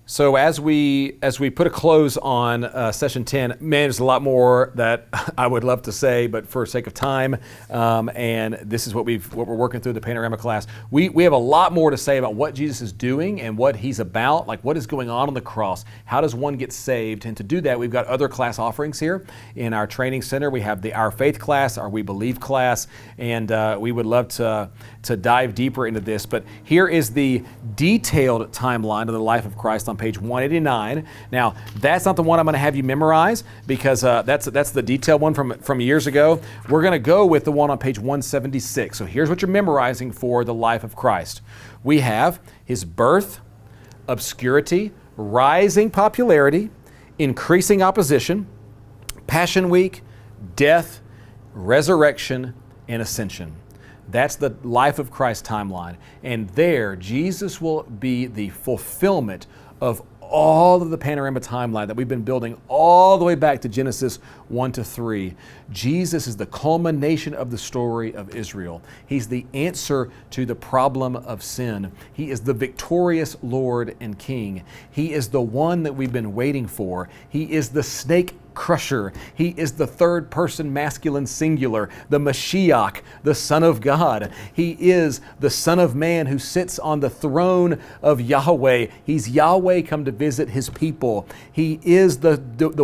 So as we put a close on session 10, man, there's a lot more that I would love to say, but for sake of time, and this is what we're working through the Panorama class. We have a lot more to say about what Jesus is doing and what he's about, like what is going on the cross. How does one get saved? And to do that, we've got other class offerings here in our training center. We have the Our Faith class, our We Believe class, and we would love to dive deeper into this. But here is the detailed timeline of the life of Christ on page 189. Now, that's not the one I'm going to have you memorize because that's the detailed one from years ago. We're going to go with the one on page 176. So here's what you're memorizing for the life of Christ. We have his birth, obscurity, rising popularity, increasing opposition, Passion Week, death, resurrection, and ascension. That's the life of Christ timeline. And there, Jesus will be the fulfillment of all of the Panorama timeline that we've been building all the way back to Genesis 1 to 3. Jesus is the culmination of the story of Israel. He's the answer to the problem of sin. He is the victorious Lord and King. He is the one that we've been waiting for. He is the snake crusher. He is the third person masculine singular, the Mashiach, the Son of God. He is the Son of Man who sits on the throne of Yahweh. He's Yahweh come to visit his people. He is the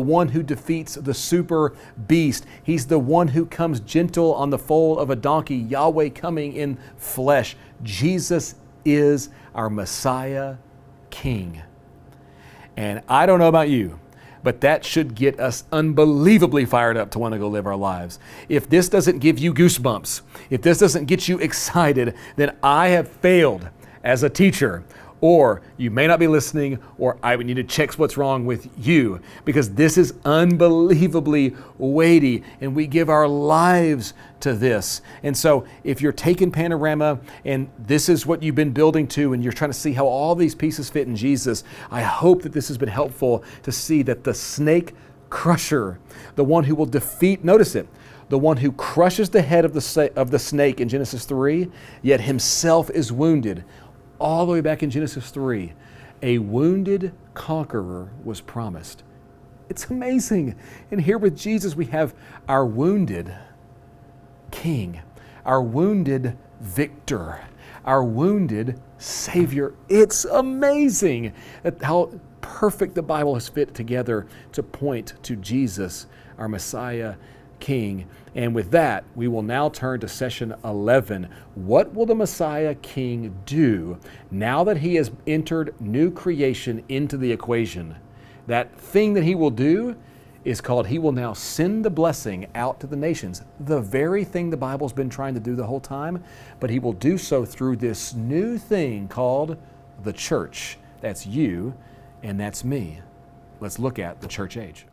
one who defeats the super beast. He's the one who comes gentle on the foal of a donkey, Yahweh coming in flesh. Jesus is our Messiah King. And I don't know about you, but that should get us unbelievably fired up to want to go live our lives. If this doesn't give you goosebumps, if this doesn't get you excited, then I have failed as a teacher. Or you may not be listening, or I would need to check what's wrong with you, because this is unbelievably weighty, and we give our lives to this. And so if you're taking Panorama and this is what you've been building to, and you're trying to see how all these pieces fit in Jesus, I hope that this has been helpful to see that the snake crusher, the one who will defeat, notice it, the one who crushes the head of the snake in Genesis 3, yet himself is wounded. All the way back in Genesis 3, a wounded conqueror was promised. It's amazing. And here with Jesus, we have our wounded King, our wounded victor, our wounded Savior. It's amazing how perfect the Bible has fit together to point to Jesus, our Messiah King. And with that, we will now turn to session 11. What will the Messiah King do now that he has entered new creation into the equation? That thing that he will do is called, he will now send the blessing out to the nations. The very thing the Bible's been trying to do the whole time, but he will do so through this new thing called the church. That's you and that's me. Let's look at the church age.